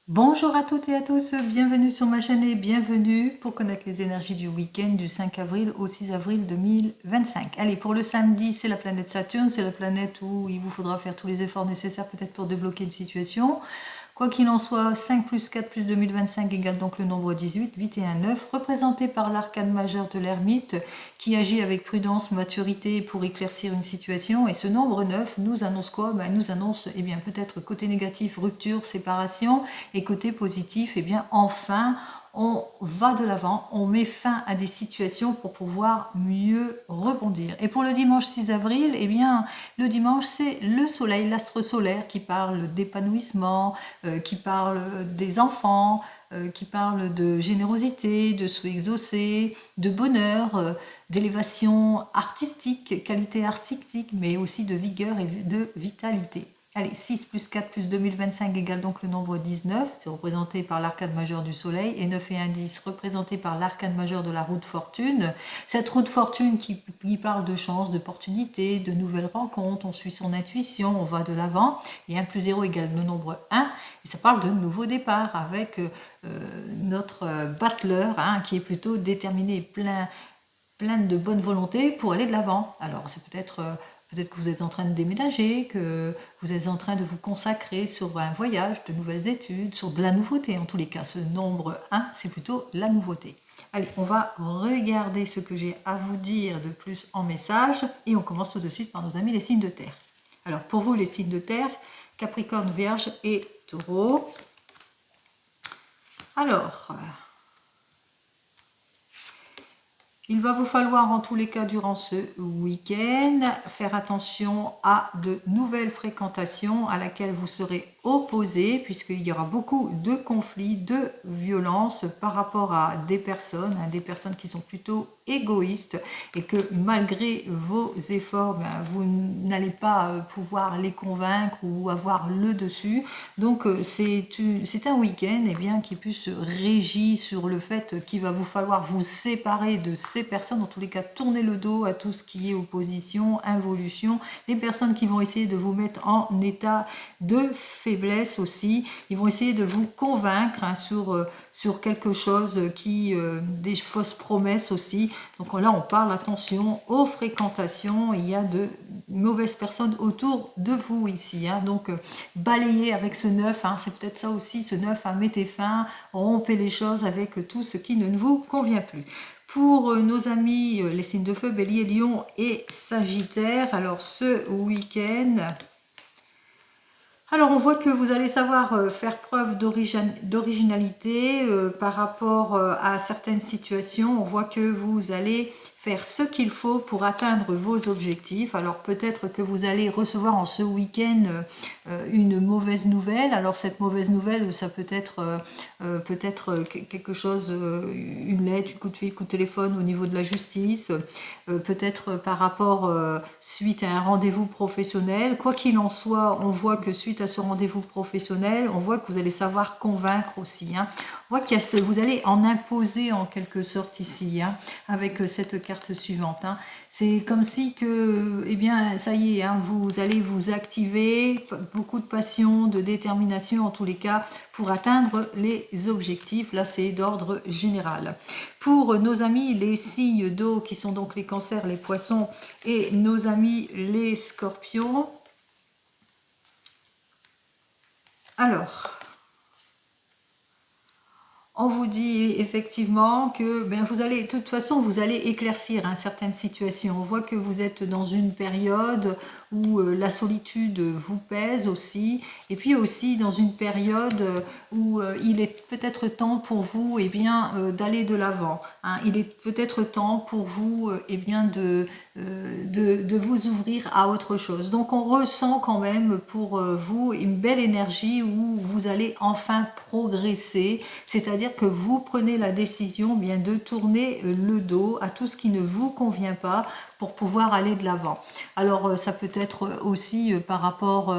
Bonjour à toutes et à tous, bienvenue sur ma chaîne et bienvenue pour connaître les énergies du week-end du 5 avril au 6 avril 2025. Allez, pour le samedi, c'est la planète Saturne, c'est la planète où il vous faudra faire tous les efforts nécessaires peut-être pour débloquer une situation. Quoi qu'il en soit, 5 plus 4 plus 2025 égale donc le nombre 18, 8 et 1, 9, représenté par l'arcane majeur de l'ermite qui agit avec prudence, maturité pour éclaircir une situation. Et ce nombre 9 nous annonce quoi? Nous annonce bien peut-être côté négatif, rupture, séparation, et côté positif, enfin, on va de l'avant, on met fin à des situations pour pouvoir mieux rebondir. Et pour le dimanche 6 avril, le dimanche, c'est le soleil, l'astre solaire qui parle d'épanouissement, qui parle des enfants, qui parle de générosité, de souhaits exaucés, de bonheur, d'élévation artistique, qualité artistique, mais aussi de vigueur et de vitalité. Allez, 6 plus 4 plus 2025 égale donc le nombre 19, c'est représenté par l'arcade majeur du soleil, et 9 et 1, 10 représenté par l'arcade majeur de la roue de fortune. Cette roue de fortune qui parle de chance, d'opportunités, de nouvelles rencontres, on suit son intuition, on va de l'avant, et 1 plus 0 égale le nombre 1, et ça parle de nouveau départ avec notre battleur qui est plutôt déterminé, plein de bonne volonté pour aller de l'avant. Alors c'est peut-être que vous êtes en train de déménager, que vous êtes en train de vous consacrer sur un voyage, de nouvelles études, sur de la nouveauté. En tous les cas, ce nombre 1, c'est plutôt la nouveauté. Allez, on va regarder ce que j'ai à vous dire de plus en message et on commence tout de suite par nos amis les signes de terre. Alors pour vous les signes de terre, Capricorne, Vierge et Taureau. Alors, il va vous falloir en tous les cas durant ce week-end faire attention à de nouvelles fréquentations à laquelle vous serez opposé puisqu'il y aura beaucoup de conflits, de violences par rapport à des personnes qui sont plutôt égoïstes et que malgré vos efforts, vous n'allez pas pouvoir les convaincre ou avoir le dessus. Donc c'est un week-end qui peut se régir sur le fait qu'il va vous falloir vous séparer de ces personnes, en tous les cas tourner le dos à tout ce qui est opposition, involution, les personnes qui vont essayer de vous mettre en état de faiblesse aussi, ils vont essayer de vous convaincre sur quelque chose des fausses promesses aussi. Donc là on parle attention aux fréquentations, il y a de mauvaises personnes autour de vous ici, donc balayez avec ce 9, c'est peut-être ça aussi, ce 9, mettez fin, rompez les choses avec tout ce qui ne vous convient plus. Pour nos amis les signes de feu, Bélier, Lion et Sagittaire, alors ce week-end, alors on voit que vous allez savoir faire preuve d'originalité par rapport à certaines situations. On voit que vous allez faire ce qu'il faut pour atteindre vos objectifs. Alors peut-être que vous allez recevoir en ce week-end une mauvaise nouvelle. Alors cette mauvaise nouvelle, ça peut être quelque chose, une lettre, un coup de fil, coup de téléphone au niveau de la justice, peut-être par rapport suite à un rendez-vous professionnel. Quoi qu'il en soit, on voit que suite à ce rendez-vous professionnel, on voit que vous allez savoir convaincre aussi. On voit qu'il y a vous allez en imposer en quelque sorte ici, avec cette carte suivante. C'est comme si que, ça y est, vous allez vous activer, beaucoup de passion, de détermination en tous les cas, pour atteindre les objectifs. Là, c'est d'ordre général. Pour nos amis les signes d'eau, qui sont donc les cancers, les poissons, et nos amis les scorpions. Alors, on vous dit effectivement que vous allez, de toute façon, vous allez éclaircir certaines situations. On voit que vous êtes dans une période où la solitude vous pèse aussi, et puis aussi dans une période où il est peut-être temps pour vous d'aller de l'avant. Il est peut-être temps pour vous de vous ouvrir à autre chose. Donc on ressent quand même pour vous une belle énergie où vous allez enfin progresser, c'est-à-dire que vous prenez la décision de tourner le dos à tout ce qui ne vous convient pas, pour pouvoir aller de l'avant. Alors ça peut être aussi par rapport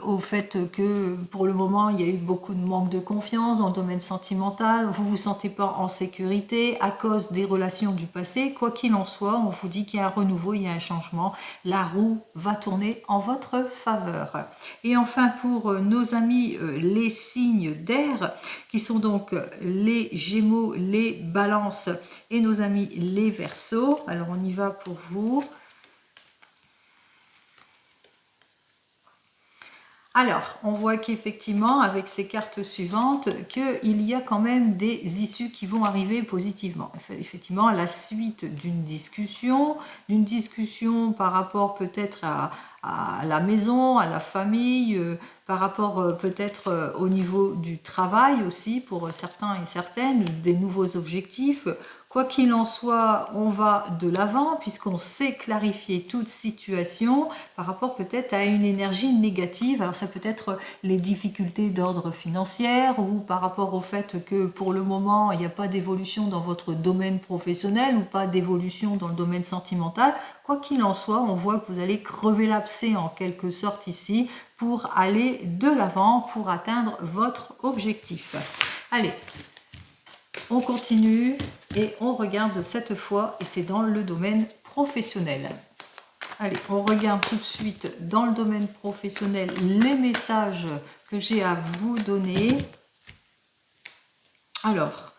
au fait que pour le moment il y a eu beaucoup de manque de confiance dans le domaine sentimental, vous vous sentez pas en sécurité à cause des relations du passé. Quoi qu'il en soit, on vous dit qu'il y a un renouveau, il y a un changement, la roue va tourner en votre faveur. Et enfin pour nos amis les signes d'air, qui sont donc les Gémeaux, les Balances et nos amis les Verseaux. Alors on y va pour vous. Alors, on voit qu'effectivement, avec ces cartes suivantes, qu'il y a quand même des issues qui vont arriver positivement. Effectivement, à la suite d'une discussion par rapport peut-être à la maison, à la famille, par rapport peut-être au niveau du travail aussi, pour certains et certaines, des nouveaux objectifs. Quoi qu'il en soit, on va de l'avant puisqu'on sait clarifier toute situation par rapport peut-être à une énergie négative. Alors ça peut être les difficultés d'ordre financier ou par rapport au fait que pour le moment il n'y a pas d'évolution dans votre domaine professionnel ou pas d'évolution dans le domaine sentimental. Quoi qu'il en soit, on voit que vous allez crever l'abcès en quelque sorte ici pour aller de l'avant, pour atteindre votre objectif. Allez, on continue et on regarde cette fois, et c'est dans le domaine professionnel. Allez, on regarde tout de suite dans le domaine professionnel les messages que j'ai à vous donner. Alors,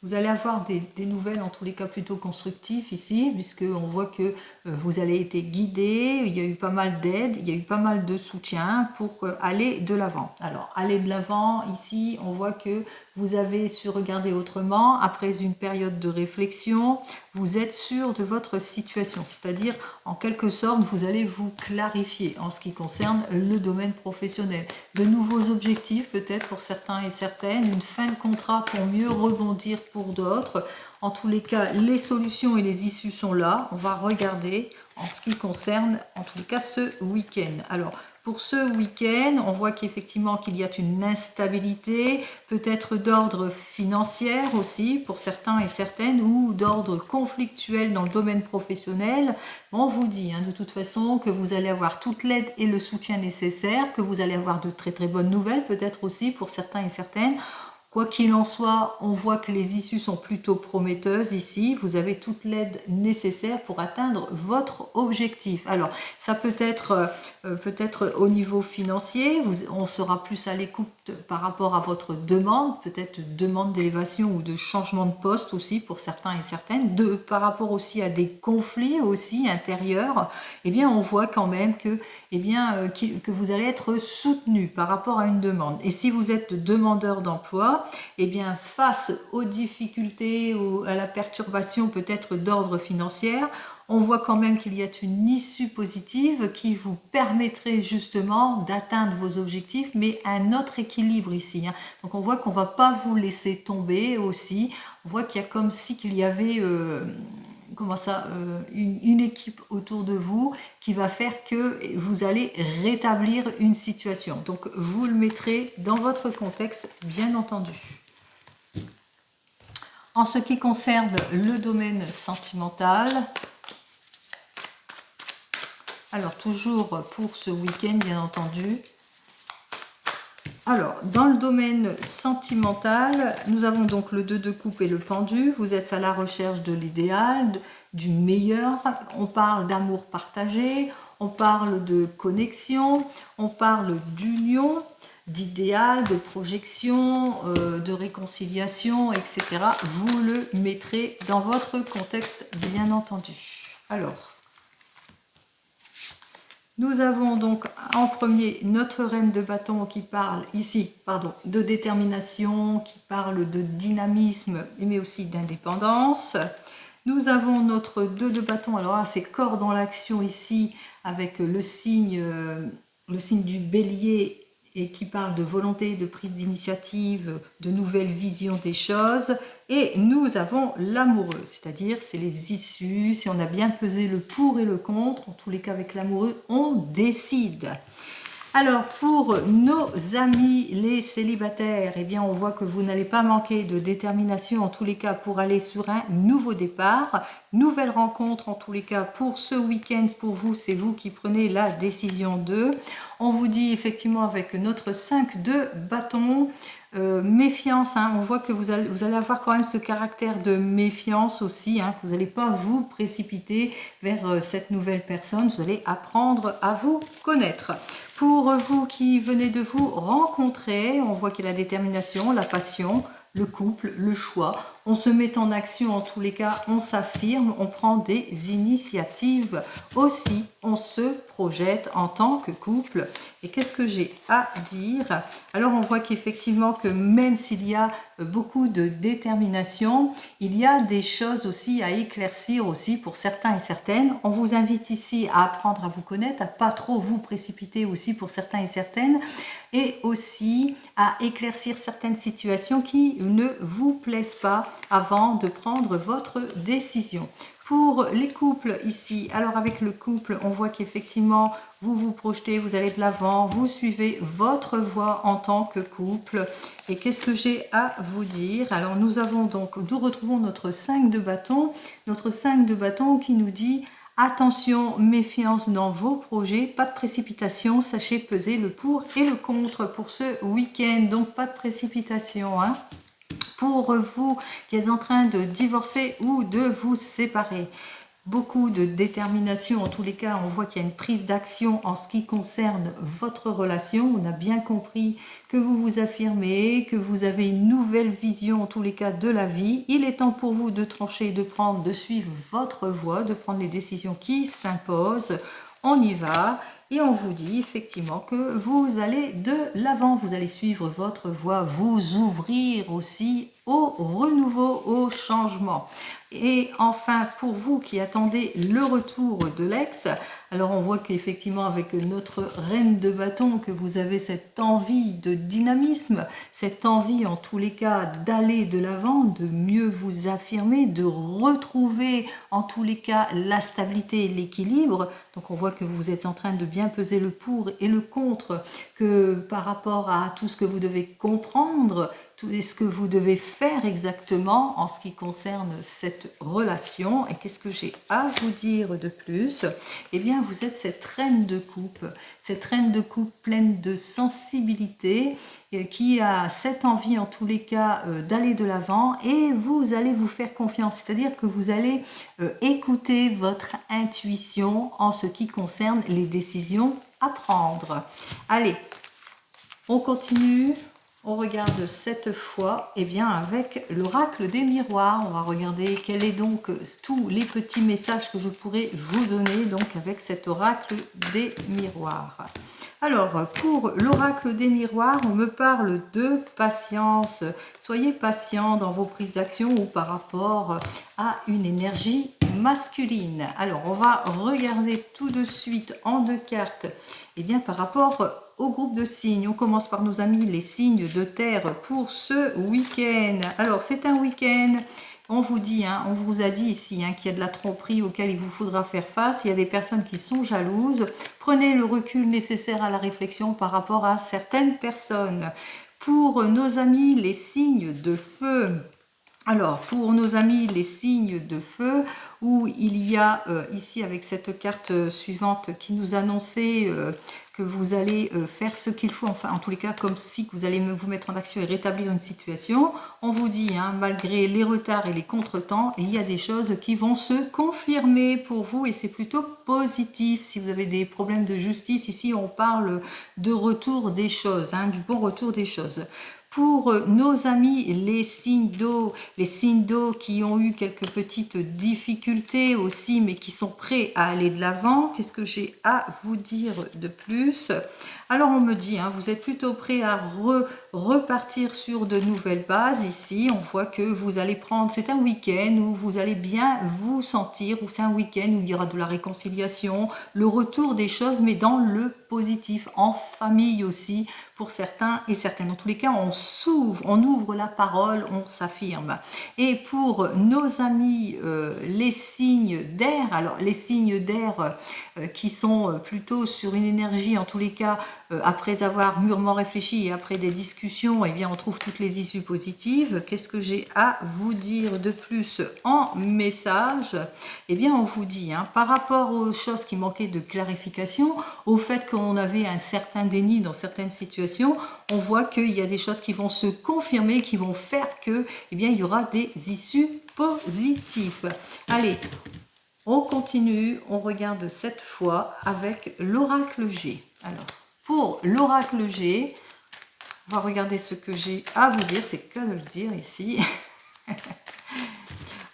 vous allez avoir des nouvelles, en tous les cas plutôt constructives ici, puisqu'on voit que vous avez été guidé, il y a eu pas mal d'aide, il y a eu pas mal de soutien pour aller de l'avant. Alors, aller de l'avant, ici, on voit que vous avez su regarder autrement, après une période de réflexion, vous êtes sûr de votre situation, c'est-à-dire, en quelque sorte, vous allez vous clarifier en ce qui concerne le domaine professionnel. De nouveaux objectifs, peut-être pour certains et certaines, une fin de contrat pour mieux rebondir pour d'autres. En tous les cas, les solutions et les issues sont là. On va regarder en ce qui concerne, en tous les cas, ce week-end. Alors, pour ce week-end, on voit qu'effectivement qu'il y a une instabilité, peut-être d'ordre financier aussi pour certains et certaines, ou d'ordre conflictuel dans le domaine professionnel. On vous dit de toute façon que vous allez avoir toute l'aide et le soutien nécessaire, que vous allez avoir de très très bonnes nouvelles peut-être aussi pour certains et certaines. Quoi qu'il en soit, on voit que les issues sont plutôt prometteuses ici. Vous avez toute l'aide nécessaire pour atteindre votre objectif. Alors, ça peut être peut-être au niveau financier, on sera plus à l'écoute par rapport à votre demande, peut-être demande d'élévation ou de changement de poste aussi pour certains et certaines, par rapport aussi à des conflits aussi intérieurs. Eh bien, on voit quand même que, que vous allez être soutenu par rapport à une demande. Et si vous êtes demandeur d'emploi, eh bien, face aux difficultés ou à la perturbation peut-être d'ordre financier, on voit quand même qu'il y a une issue positive qui vous permettrait justement d'atteindre vos objectifs, mais un autre équilibre ici. Donc on voit qu'on ne va pas vous laisser tomber aussi. On voit qu'il y a comme si qu'il y avait une équipe autour de vous qui va faire que vous allez rétablir une situation. Donc vous le mettrez dans votre contexte, bien entendu. En ce qui concerne le domaine sentimental, alors toujours pour ce week-end bien entendu. Alors, dans le domaine sentimental, nous avons donc le 2 de coupe et le pendu. Vous êtes à la recherche de l'idéal, du meilleur. On parle d'amour partagé, on parle de connexion, on parle d'union, d'idéal, de projection, de réconciliation, etc. Vous le mettrez dans votre contexte, bien entendu. Alors, nous avons donc en premier notre reine de bâton qui parle ici, de détermination, qui parle de dynamisme, mais aussi d'indépendance. Nous avons notre 2 de bâton, alors là c'est corps dans l'action ici, avec le signe du bélier et qui parle de volonté, de prise d'initiative, de nouvelles visions des choses. Et nous avons l'amoureux, c'est-à-dire c'est les issues, si on a bien pesé le pour et le contre, en tous les cas avec l'amoureux, on décide. Alors, pour nos amis les célibataires, eh bien, on voit que vous n'allez pas manquer de détermination, en tous les cas, pour aller sur un nouveau départ. Nouvelle rencontre, en tous les cas, pour ce week-end. Pour vous, c'est vous qui prenez la décision de. On vous dit effectivement avec notre 5 de bâton, méfiance, hein, on voit que vous allez avoir quand même ce caractère de méfiance aussi, hein, que vous n'allez pas vous précipiter vers cette nouvelle personne, vous allez apprendre à vous connaître. Pour vous qui venez de vous rencontrer, on voit qu'il y a la détermination, la passion, le couple, le choix. On se met en action, en tous les cas, on s'affirme, on prend des initiatives aussi, on se projette en tant que couple. Et qu'est-ce que j'ai à dire? Alors on voit qu'effectivement que même s'il y a beaucoup de détermination, il y a des choses aussi à éclaircir aussi pour certains et certaines. On vous invite ici à apprendre à vous connaître, à pas trop vous précipiter aussi pour certains et certaines, et aussi à éclaircir certaines situations qui ne vous plaisent pas avant de prendre votre décision. Pour les couples ici, alors avec le couple, on voit qu'effectivement, vous vous projetez, vous allez de l'avant, vous suivez votre voie en tant que couple. Et qu'est-ce que j'ai à vous dire? Alors nous avons donc, nous retrouvons notre 5 de bâton, qui nous dit attention, méfiance dans vos projets, pas de précipitation, sachez peser le pour et le contre pour ce week-end, donc pas de précipitation, hein. Pour vous qui êtes en train de divorcer ou de vous séparer, beaucoup de détermination, en tous les cas, on voit qu'il y a une prise d'action en ce qui concerne votre relation. On a bien compris que vous vous affirmez, que vous avez une nouvelle vision, en tous les cas, de la vie. Il est temps pour vous de trancher, de suivre votre voie, de prendre les décisions qui s'imposent. On y va. Et on vous dit effectivement que vous allez de l'avant, vous allez suivre votre voie, vous ouvrir aussi au renouveau, au changement. Et enfin, pour vous qui attendez le retour de l'ex, alors on voit qu'effectivement avec notre reine de bâton, que vous avez cette envie de dynamisme, cette envie en tous les cas d'aller de l'avant, de mieux vous affirmer, de retrouver en tous les cas la stabilité et l'équilibre. Donc on voit que vous êtes en train de bien peser le pour et le contre, que par rapport à tout ce que vous devez comprendre, tout ce que vous devez faire exactement en ce qui concerne cette relation. Et qu'est-ce que j'ai à vous dire de plus? Eh bien, vous êtes cette reine de coupe pleine de sensibilité, qui a cette envie en tous les cas d'aller de l'avant, et vous allez vous faire confiance, c'est-à-dire que vous allez écouter votre intuition en ce qui concerne les décisions à prendre. Allez, on continue. On regarde cette fois, eh bien, avec l'oracle des miroirs. On va regarder quels sont donc tous les petits messages que je pourrais vous donner donc avec cet oracle des miroirs. Alors, pour l'oracle des miroirs, on me parle de patience. Soyez patient dans vos prises d'action ou par rapport à une énergie masculine. Alors, on va regarder tout de suite en deux cartes, eh bien, par rapport au groupe de signes. On commence par nos amis les signes de terre pour ce week-end. Alors, c'est un week-end, on vous dit, hein, on vous a dit ici qu'il y a de la tromperie auquel il vous faudra faire face. Il y a des personnes qui sont jalouses. Prenez le recul nécessaire à la réflexion par rapport à certaines personnes. Pour nos amis les signes de feu, alors, pour nos amis les signes de feu, où il y a ici avec cette carte suivante qui nous annonçait que vous allez faire ce qu'il faut, enfin en tous les cas comme si vous allez vous mettre en action et rétablir une situation. On vous dit, malgré les retards et les contretemps, il y a des choses qui vont se confirmer pour vous et c'est plutôt positif. Si vous avez des problèmes de justice, ici on parle de retour des choses, du bon retour des choses. Pour nos amis les signes d'eau qui ont eu quelques petites difficultés aussi, mais qui sont prêts à aller de l'avant, qu'est-ce que j'ai à vous dire de plus? Alors on me dit, vous êtes plutôt prêt à repartir sur de nouvelles bases ici. On voit que vous allez prendre, c'est un week-end où vous allez bien vous sentir, ou c'est un week-end où il y aura de la réconciliation, le retour des choses, mais dans le positif, en famille aussi, pour certains et certaines. En tous les cas, on ouvre la parole, on s'affirme. Et pour nos amis, les signes d'air, alors les signes d'air qui sont plutôt sur une énergie, en tous les cas, après avoir mûrement réfléchi et après des discussions, eh bien, on trouve toutes les issues positives. Qu'est-ce que j'ai à vous dire de plus en message? Eh bien, on vous dit, hein, par rapport aux choses qui manquaient de clarification, au fait qu'on avait un certain déni dans certaines situations, on voit qu'il y a des choses qui vont se confirmer, qui vont faire que, eh bien, il y aura des issues positives. Allez, on continue, on regarde cette fois avec l'oracle G. Alors, pour l'oracle G, on va regarder ce que j'ai à vous dire, c'est que de le dire ici.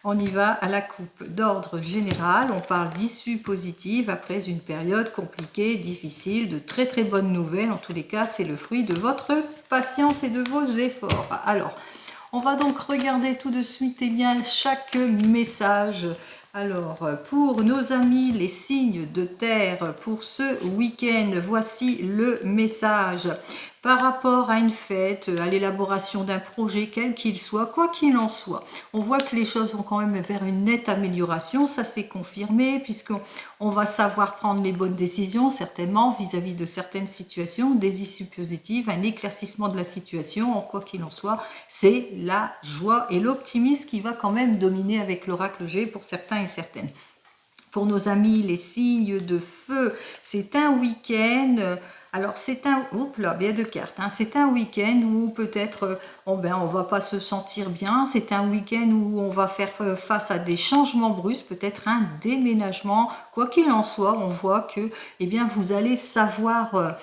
On y va à la coupe d'ordre général, on parle d'issue positive après une période compliquée, difficile, de très très bonnes nouvelles. En tous les cas, c'est le fruit de votre patience et de vos efforts. Alors, on va donc regarder tout de suite chaque message. Alors, pour nos amis les signes de terre, pour ce week-end, voici le message. Par rapport à une fête, à l'élaboration d'un projet, quel qu'il soit, quoi qu'il en soit, on voit que les choses vont quand même vers une nette amélioration, ça c'est confirmé, puisqu'on va savoir prendre les bonnes décisions, certainement, vis-à-vis de certaines situations, des issues positives, un éclaircissement de la situation, quoi qu'il en soit, c'est la joie et l'optimisme qui va quand même dominer avec l'oracle G pour certains et certaines. Pour nos amis, les signes de feu, c'est un week-end. Alors c'est un, oups là, bien de cartes, hein. C'est un week-end où peut-être on va pas se sentir bien, c'est un week-end où on va faire face à des changements brusques, peut-être un déménagement, quoi qu'il en soit, on voit que eh bien, vous allez savoir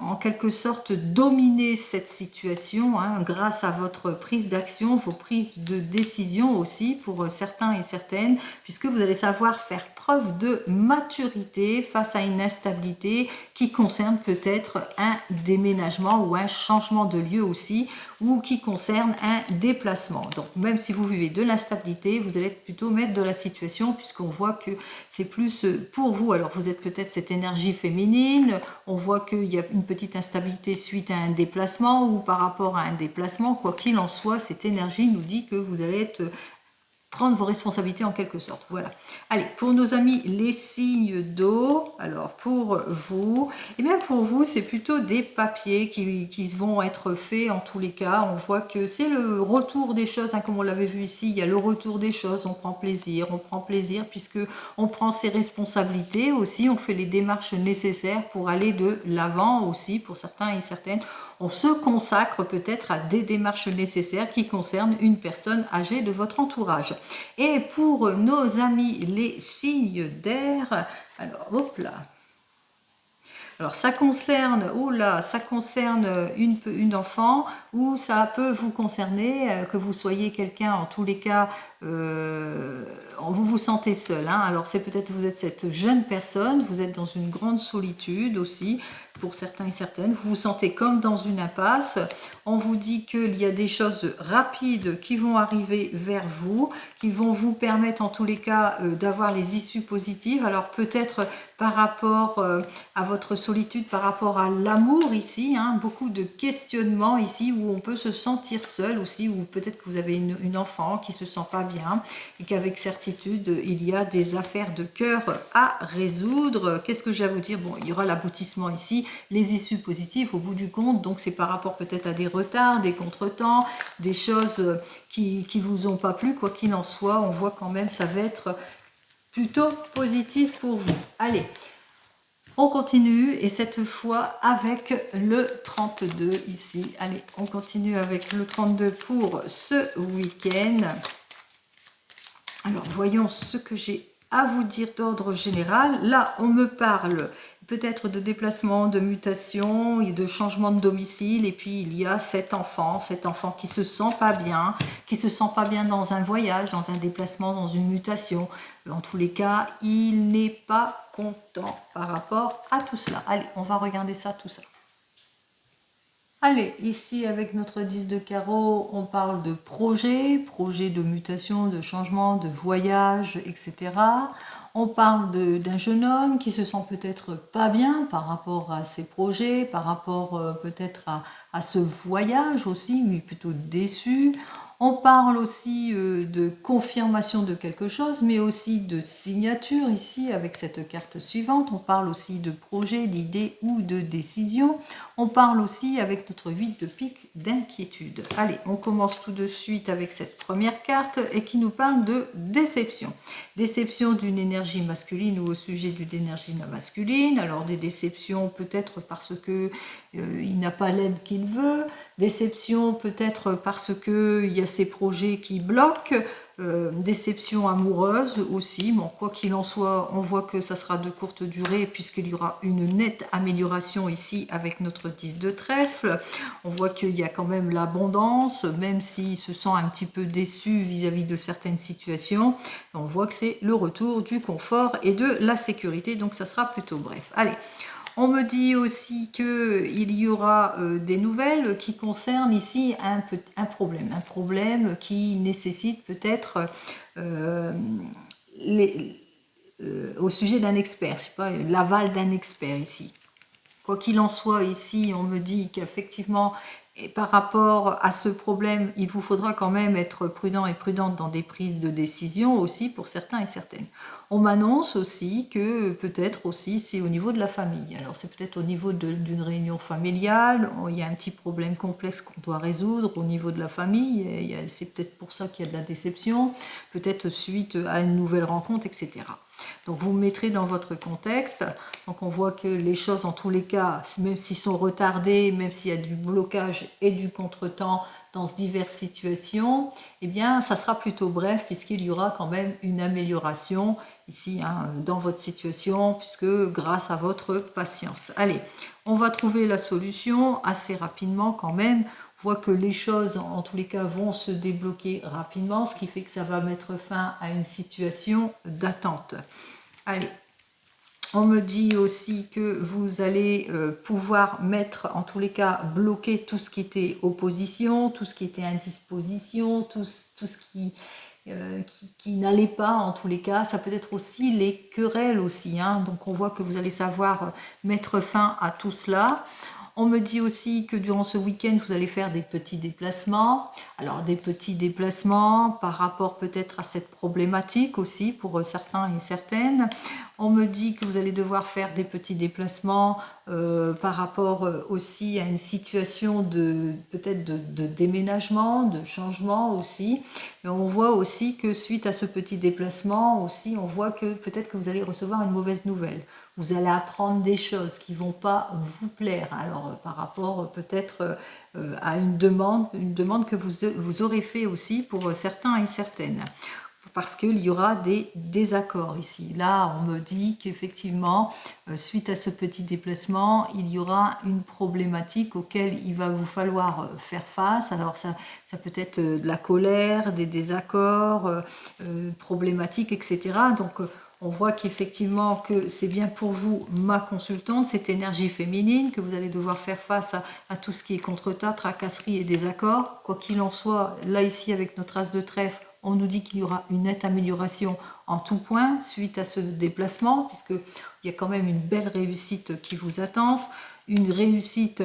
en quelque sorte dominer cette situation hein, grâce à votre prise d'action, vos prises de décision aussi pour certains et certaines, puisque vous allez savoir faire preuve de maturité face à une instabilité qui concerne peut-être un déménagement ou un changement de lieu aussi, ou qui concerne un déplacement. Donc même si vous vivez de l'instabilité, vous allez plutôt mettre de la situation, puisqu'on voit que c'est plus pour vous. Alors vous êtes peut-être cette énergie féminine, on voit qu'il y a une petite instabilité suite à un déplacement ou par rapport à un déplacement, quoi qu'il en soit, cette énergie nous dit que vous allez prendre vos responsabilités en quelque sorte. Voilà. Allez, pour nos amis les signes d'eau, alors pour vous, eh bien pour vous c'est plutôt des papiers qui vont être faits en tous les cas. On voit que c'est le retour des choses, hein, comme on l'avait vu ici, il y a le retour des choses, on prend plaisir puisque on prend ses responsabilités aussi, on fait les démarches nécessaires pour aller de l'avant aussi pour certains et certaines. On se consacre peut-être à des démarches nécessaires qui concernent une personne âgée de votre entourage. Et pour nos amis les signes d'air, alors hop là. Alors ça concerne, ça concerne une enfant ou ça peut vous concerner, que vous soyez quelqu'un, en tous les cas, vous vous sentez seul. Hein. Alors c'est peut-être vous êtes cette jeune personne, vous êtes dans une grande solitude aussi, pour certains et certaines, vous vous sentez comme dans une impasse. On vous dit qu'il y a des choses rapides qui vont arriver vers vous, qui vont vous permettre en tous les cas d'avoir les issues positives. Alors peut-être par rapport à votre solitude, par rapport à l'amour ici, hein, beaucoup de questionnements ici où on peut se sentir seul aussi, ou peut-être que vous avez une enfant qui se sent pas bien et qu'avec certitude il y a des affaires de cœur à résoudre. Qu'est-ce que j'ai à vous dire? Bon, il y aura l'aboutissement ici, les issues positives au bout du compte, donc c'est par rapport peut-être à des retards, des contretemps, des choses qui vous ont pas plu, quoi qu'il en soit, on voit quand même ça va être plutôt positif pour vous. Allez, on continue et cette fois avec le 32 ici. Allez, on continue avec le 32 pour ce week-end. Alors, voyons ce que j'ai à vous dire d'ordre général. Là, on me parle peut-être de déplacement, de mutation et de changement de domicile. Et puis, il y a cet enfant qui se sent pas bien, dans un voyage, dans un déplacement, dans une mutation. En tous les cas, il n'est pas content par rapport à tout cela. Allez, on va regarder ça, tout ça. Allez, ici avec notre 10 de carreau, on parle de projet de mutation, de changement, de voyage, etc. On parle d'un jeune homme qui se sent peut-être pas bien par rapport à ses projets, par rapport peut-être à ce voyage aussi, mais plutôt déçu. On parle aussi de confirmation de quelque chose, mais aussi de signature ici avec cette carte suivante. On parle aussi de projet, d'idée ou de décision. On parle aussi avec notre 8 de pique d'inquiétude. Allez, on commence tout de suite avec cette première carte et qui nous parle de déception. Déception d'une énergie masculine ou au sujet d'une énergie masculine. Alors des déceptions peut-être parce que il n'a pas l'aide qu'il veut, déception peut-être parce qu'il y a ces projets qui bloquent, déception amoureuse aussi. Bon, quoi qu'il en soit, on voit que ça sera de courte durée puisqu'il y aura une nette amélioration ici avec notre 10 de trèfle. On voit qu'il y a quand même l'abondance, même s'il se sent un petit peu déçu vis-à-vis de certaines situations. On voit que c'est le retour du confort et de la sécurité, donc ça sera plutôt bref. Allez, on me dit aussi qu'il y aura des nouvelles qui concernent ici un problème qui nécessite peut-être au sujet d'un expert, je sais pas, l'aval d'un expert ici. Quoi qu'il en soit, ici, on me dit qu'effectivement, par rapport à ce problème, il vous faudra quand même être prudent et prudente dans des prises de décision aussi pour certains et certaines. On m'annonce aussi que peut-être aussi c'est au niveau de la famille. Alors c'est peut-être au niveau d'une réunion familiale, il y a un petit problème complexe qu'on doit résoudre au niveau de la famille, c'est peut-être pour ça qu'il y a de la déception, peut-être suite à une nouvelle rencontre, etc. Donc vous mettrez dans votre contexte. Donc on voit que les choses en tous les cas, même s'ils sont retardés, même s'il y a du blocage et du contretemps dans diverses situations, eh bien ça sera plutôt bref puisqu'il y aura quand même une amélioration ici dans votre situation puisque grâce à votre patience. Allez, on va trouver la solution assez rapidement quand même. On voit que les choses en tous les cas vont se débloquer rapidement, ce qui fait que ça va mettre fin à une situation d'attente. Allez, on me dit aussi que vous allez pouvoir mettre, en tous les cas, bloquer tout ce qui était opposition, tout ce qui était indisposition, tout ce qui n'allait pas en tous les cas. Ça peut être aussi les querelles aussi. Donc on voit que vous allez savoir mettre fin à tout cela. On me dit aussi que durant ce week-end, vous allez faire des petits déplacements. Alors, des petits déplacements par rapport peut-être à cette problématique aussi pour certains et certaines. On me dit que vous allez devoir faire des petits déplacements par rapport aussi à une situation peut-être de déménagement, de changement aussi. Et on voit aussi que suite à ce petit déplacement aussi, on voit que peut-être que vous allez recevoir une mauvaise nouvelle. Vous allez apprendre des choses qui ne vont pas vous plaire. Alors par rapport peut-être à une demande que vous aurez fait aussi pour certains et certaines. Parce qu'il y aura des désaccords ici. Là, on me dit qu'effectivement, suite à ce petit déplacement, il y aura une problématique auquel il va vous falloir faire face. Alors ça peut être de la colère, des désaccords, problématiques, etc. Donc on voit qu'effectivement que c'est bien pour vous, ma consultante, cette énergie féminine, que vous allez devoir faire face à tout ce qui est contretemps, tracasserie et désaccord. Quoi qu'il en soit, là ici avec notre as de trèfle, on nous dit qu'il y aura une nette amélioration en tout point suite à ce déplacement, puisqu'il y a quand même une belle réussite qui vous attend, une réussite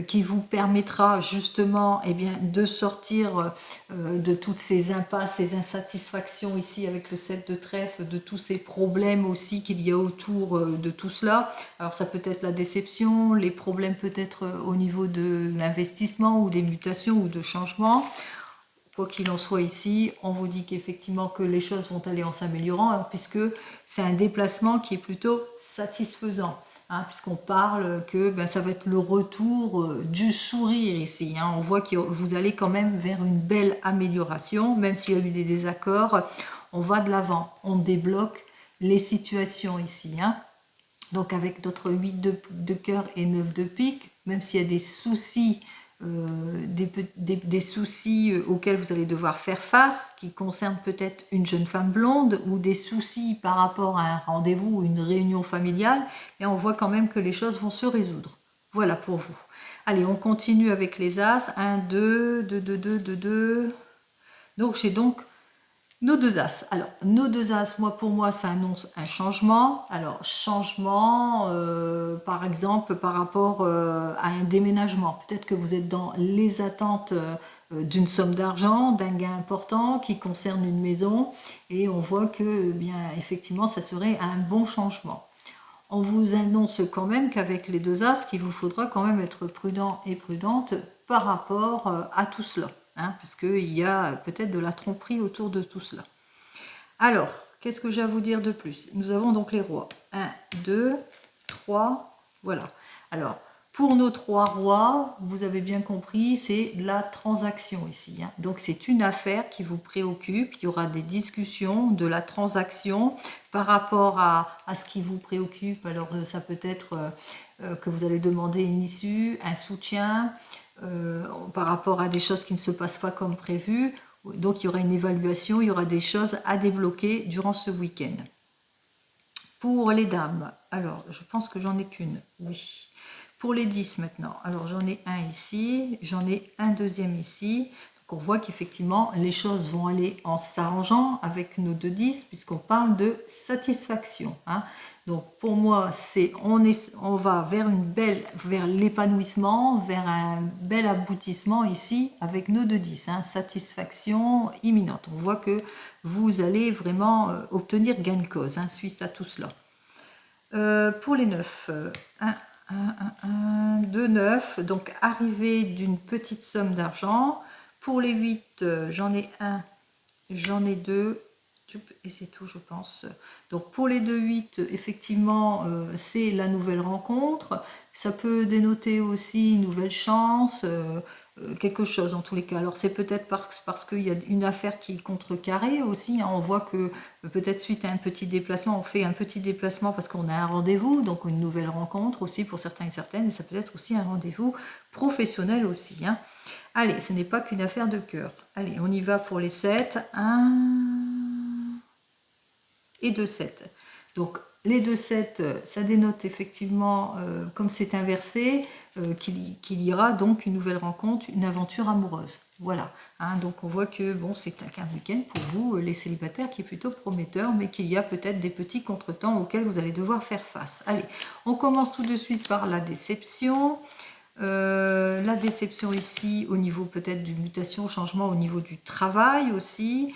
qui vous permettra justement de sortir de toutes ces impasses, ces insatisfactions ici avec le 7 de trèfle, de tous ces problèmes aussi qu'il y a autour de tout cela. Alors ça peut être la déception, les problèmes peut-être au niveau de l'investissement ou des mutations ou de changements. Quoi qu'il en soit ici, on vous dit qu'effectivement que les choses vont aller en s'améliorant puisque c'est un déplacement qui est plutôt satisfaisant. Puisqu'on parle que ça va être le retour du sourire ici. On voit que vous allez quand même vers une belle amélioration, même s'il y a eu des désaccords, on va de l'avant, on débloque les situations ici. Donc avec notre 8 de cœur et 9 de pique, même s'il y a des soucis, des soucis auxquels vous allez devoir faire face, qui concernent peut-être une jeune femme blonde, ou des soucis par rapport à un rendez-vous ou une réunion familiale, et on voit quand même que les choses vont se résoudre. Voilà pour vous. Allez, on continue avec les As. 1, 2, 2, 2, 2, 2, 2. Donc j'ai donc nos deux As. Alors, nos deux As, pour moi, ça annonce un changement. Alors, changement, par exemple, par rapport à un déménagement. Peut-être que vous êtes dans les attentes d'une somme d'argent, d'un gain important qui concerne une maison, et on voit que bien effectivement ça serait un bon changement. On vous annonce quand même qu'avec les deux as, qu'il vous faudra quand même être prudent et prudente par rapport à tout cela, hein, parce qu'il y a peut-être de la tromperie autour de tout cela. Alors, qu'est-ce que j'ai à vous dire de plus? Nous avons donc les rois. 1, 2, 3, voilà. Alors, pour nos 3 rois, vous avez bien compris, c'est la transaction ici, hein. Donc, c'est une affaire qui vous préoccupe. Il y aura des discussions de la transaction par rapport à ce qui vous préoccupe. Alors, ça peut être que vous allez demander une issue, un soutien, par rapport à des choses qui ne se passent pas comme prévu. Donc, il y aura une évaluation, il y aura des choses à débloquer durant ce week-end. Pour les dames, alors, je pense que j'en ai qu'une, oui. Pour les 10 maintenant, alors j'en ai un ici, j'en ai un deuxième ici. Donc, on voit qu'effectivement, les choses vont aller en s'arrangeant avec nos 2 10, puisqu'on parle de satisfaction, hein. Donc pour moi, on va vers l'épanouissement, vers un bel aboutissement ici avec nos 2 10, hein, satisfaction imminente. On voit que vous allez vraiment obtenir gain de cause, hein, suite à tout cela. Pour les 9, 2, 9, donc arrivée d'une petite somme d'argent. Pour les 8, j'en ai un, j'en ai 2. Et c'est tout, je pense. Donc pour les 2-8, effectivement, c'est la nouvelle rencontre. Ça peut dénoter aussi une nouvelle chance, quelque chose en tous les cas. Alors c'est peut-être parce qu'il y a une affaire qui est contrecarrée aussi, hein. On voit que peut-être suite à un petit déplacement, on fait un petit déplacement parce qu'on a un rendez-vous, donc une nouvelle rencontre aussi pour certains et certaines, mais ça peut être aussi un rendez-vous professionnel aussi, hein. Allez, ce n'est pas qu'une affaire de cœur. Allez, on y va pour les 7. 1... et 2 7. Donc les 2 7, ça dénote effectivement, comme c'est inversé, qu'il y aura donc une nouvelle rencontre, une aventure amoureuse. Voilà, hein, donc on voit que bon, c'est un week-end pour vous, les célibataires, qui est plutôt prometteur, mais qu'il y a peut-être des petits contretemps auxquels vous allez devoir faire face. Allez, on commence tout de suite par la déception. La déception ici au niveau peut-être d'une mutation, changement au niveau du travail aussi.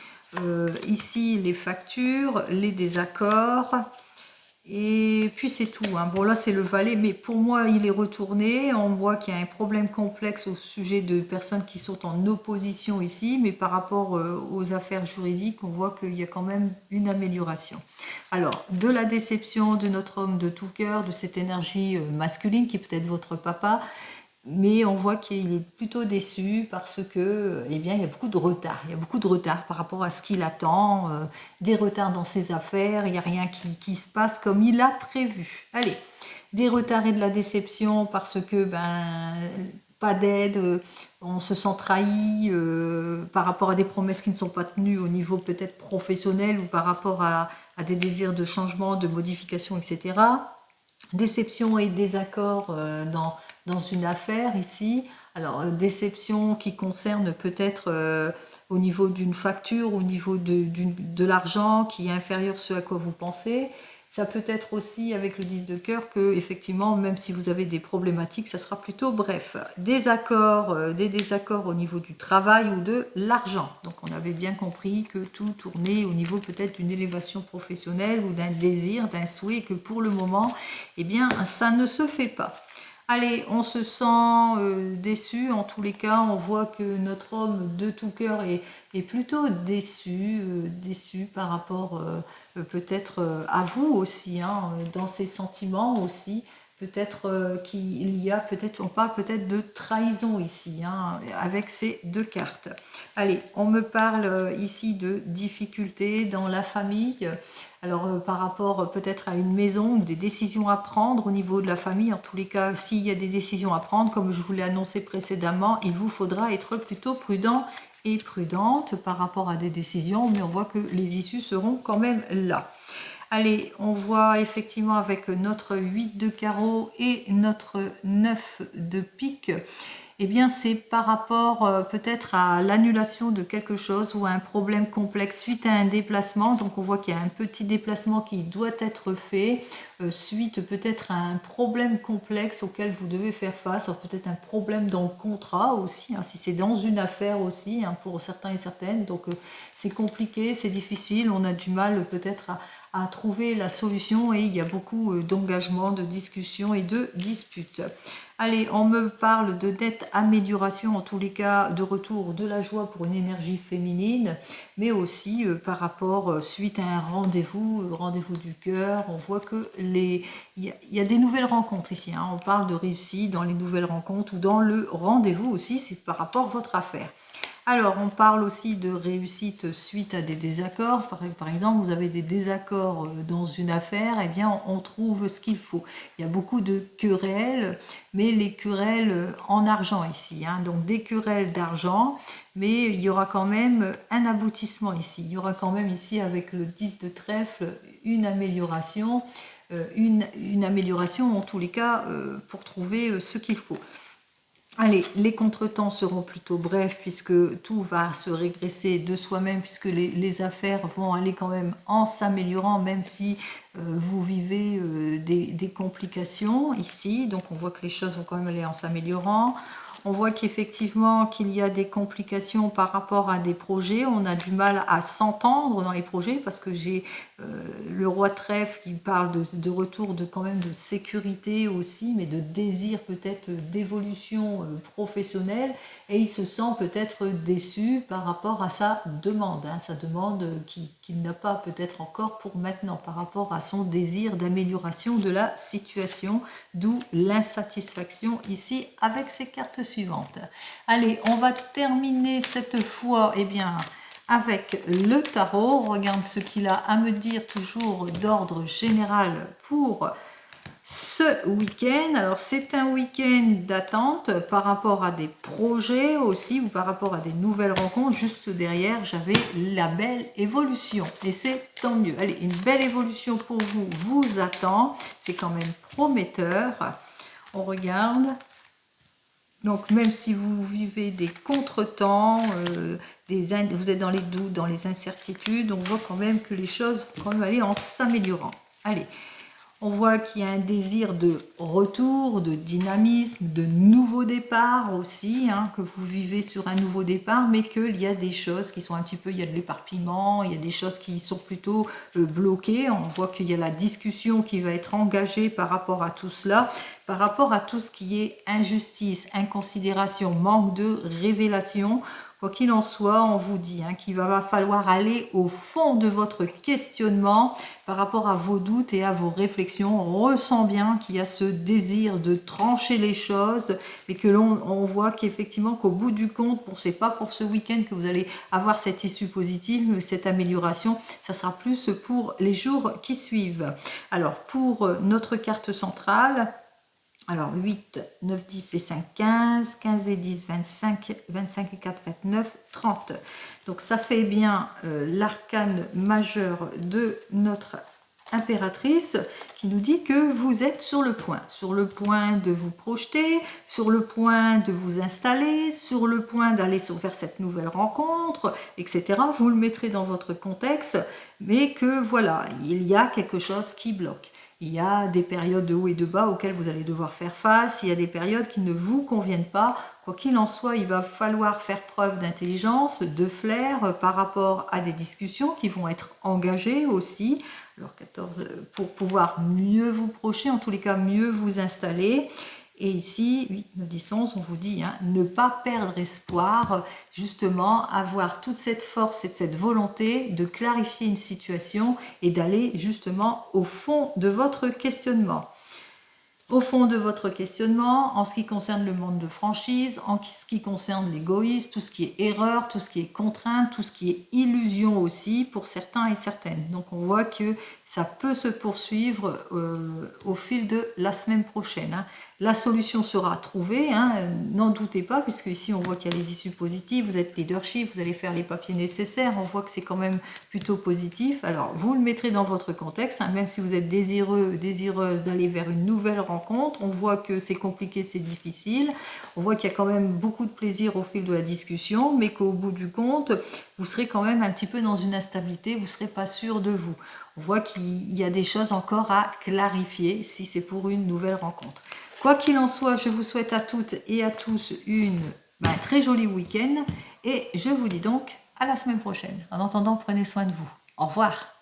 Ici les factures, les désaccords, et puis c'est tout, hein. Bon là c'est le valet, mais pour moi il est retourné. On voit qu'il y a un problème complexe au sujet de personnes qui sont en opposition ici, mais par rapport aux affaires juridiques, on voit qu'il y a quand même une amélioration. Alors, de la déception de notre homme de tout cœur, de cette énergie masculine qui est peut-être votre papa, mais on voit qu'il est plutôt déçu parce que, eh bien, il y a beaucoup de retard. Il y a beaucoup de retard par rapport à ce qu'il attend, des retards dans ses affaires, il n'y a rien qui se passe comme il a prévu. Allez, des retards et de la déception parce que, pas d'aide, on se sent trahi par rapport à des promesses qui ne sont pas tenues au niveau peut-être professionnel ou par rapport à des désirs de changement, de modification, etc. Déception et désaccord dans une affaire ici. Alors, déception qui concerne peut-être au niveau d'une facture, au niveau de l'argent qui est inférieur à ce à quoi vous pensez. Ça peut être aussi avec le 10 de cœur que, effectivement, même si vous avez des problématiques, ça sera plutôt bref. Des désaccords au niveau du travail ou de l'argent. Donc, on avait bien compris que tout tournait au niveau peut-être d'une élévation professionnelle ou d'un désir, d'un souhait, que pour le moment, eh bien, ça ne se fait pas. Allez, on se sent déçu. En tous les cas, on voit que notre homme de tout cœur est plutôt déçu par rapport peut-être à vous aussi, hein, dans ses sentiments aussi. Peut-être qu'il y a, on parle peut-être de trahison ici, hein, avec ces 2 cartes. Allez, on me parle ici de difficultés dans la famille. Alors par rapport peut-être à une maison ou des décisions à prendre au niveau de la famille, en tous les cas, s'il y a des décisions à prendre, comme je vous l'ai annoncé précédemment, il vous faudra être plutôt prudent et prudente par rapport à des décisions, mais on voit que les issues seront quand même là. Allez, on voit effectivement avec notre 8 de carreau et notre 9 de pique, eh bien c'est par rapport peut-être à l'annulation de quelque chose ou à un problème complexe suite à un déplacement. Donc on voit qu'il y a un petit déplacement qui doit être fait suite peut-être à un problème complexe auquel vous devez faire face, peut-être un problème dans le contrat aussi, hein, si c'est dans une affaire aussi, hein, pour certains et certaines. Donc c'est compliqué, c'est difficile, on a du mal peut-être à trouver la solution et il y a beaucoup d'engagement, de discussions et de disputes. Allez, on me parle de nette amélioration, en tous les cas, de retour de la joie pour une énergie féminine, mais aussi par rapport, suite à un rendez-vous, rendez-vous du cœur, on voit que il y a des nouvelles rencontres ici, hein, on parle de réussite dans les nouvelles rencontres ou dans le rendez-vous aussi, c'est par rapport à votre affaire. Alors, on parle aussi de réussite suite à des désaccords. Par exemple, vous avez des désaccords dans une affaire, eh bien, on trouve ce qu'il faut. Il y a beaucoup de querelles, mais les querelles en argent ici, hein, donc des querelles d'argent, mais il y aura quand même un aboutissement ici. Il y aura quand même ici, avec le 10 de trèfle, une amélioration, une amélioration en tous les cas pour trouver ce qu'il faut. Allez, les contretemps seront plutôt brefs puisque tout va se régresser de soi-même, puisque les affaires vont aller quand même en s'améliorant, même si vous vivez des complications ici. Donc on voit que les choses vont quand même aller en s'améliorant. On voit qu'effectivement qu'il y a des complications par rapport à des projets. On a du mal à s'entendre dans les projets parce que j'ai le roi de trèfle qui parle de retour de quand même de sécurité aussi, mais de désir peut-être d'évolution professionnelle, et il se sent peut-être déçu par rapport à sa demande, hein, sa demande qu'il n'a pas peut-être encore pour maintenant par rapport à son désir d'amélioration de la situation, d'où l'insatisfaction ici avec ces cartes suivantes. Allez, on va terminer cette fois, eh bien, avec le tarot. On regarde ce qu'il a à me dire toujours d'ordre général pour ce week-end. Alors c'est un week-end d'attente par rapport à des projets aussi ou par rapport à des nouvelles rencontres. Juste derrière j'avais la belle évolution et c'est tant mieux. Allez, une belle évolution pour vous vous attend, c'est quand même prometteur. On regarde. Donc même si vous vivez des contretemps, vous êtes dans les doutes, dans les incertitudes, on voit quand même que les choses vont quand même aller en s'améliorant. Allez, on voit qu'il y a un désir de retour, de dynamisme, de nouveau départ aussi, hein, que vous vivez sur un nouveau départ, mais qu'il y a des choses qui sont un petit peu, il y a de l'éparpillement, il y a des choses qui sont plutôt bloquées. On voit qu'il y a la discussion qui va être engagée par rapport à tout cela, par rapport à tout ce qui est injustice, inconsidération, manque de révélation. Quoi qu'il en soit, on vous dit qu'il va falloir aller au fond de votre questionnement par rapport à vos doutes et à vos réflexions. On ressent bien qu'il y a ce désir de trancher les choses et que on voit qu'effectivement qu'au bout du compte, bon, c'est pas pour ce week-end que vous allez avoir cette issue positive, mais cette amélioration, ça sera plus pour les jours qui suivent. Alors pour notre carte centrale, alors 8, 9, 10 et 5, 15, 15 et 10, 25, 25 et 4, 29, 30. Donc ça fait bien l'arcane majeur de notre impératrice qui nous dit que vous êtes sur le point de vous projeter, sur le point de vous installer, sur le point d'aller vers cette nouvelle rencontre, etc. Vous le mettrez dans votre contexte, mais que voilà, il y a quelque chose qui bloque. Il y a des périodes de haut et de bas auxquelles vous allez devoir faire face. Il y a des périodes qui ne vous conviennent pas. Quoi qu'il en soit, il va falloir faire preuve d'intelligence, de flair par rapport à des discussions qui vont être engagées aussi. Alors 14, pour pouvoir mieux vous projeter, en tous les cas mieux vous installer. Et ici, 8, 9, 10, 11, on vous dit, ne pas perdre espoir, justement, avoir toute cette force et cette volonté de clarifier une situation et d'aller justement au fond de votre questionnement. Au fond de votre questionnement, en ce qui concerne le monde de franchise, en ce qui concerne l'égoïsme, tout ce qui est erreur, tout ce qui est contrainte, tout ce qui est illusion aussi pour certains et certaines. Donc on voit que ça peut se poursuivre au fil de la semaine prochaine. La solution sera trouvée, hein, n'en doutez pas, puisque ici on voit qu'il y a les issues positives, vous êtes leadership, vous allez faire les papiers nécessaires, on voit que c'est quand même plutôt positif. Alors vous le mettrez dans votre contexte, hein, même si vous êtes désireux, désireuse d'aller vers une nouvelle rencontre, on voit que c'est compliqué, c'est difficile, on voit qu'il y a quand même beaucoup de plaisir au fil de la discussion, mais qu'au bout du compte, vous serez quand même un petit peu dans une instabilité, vous ne serez pas sûr de vous. On voit qu'il y a des choses encore à clarifier si c'est pour une nouvelle rencontre. Quoi qu'il en soit, je vous souhaite à toutes et à tous un très joli week-end et je vous dis donc à la semaine prochaine. En attendant, prenez soin de vous. Au revoir.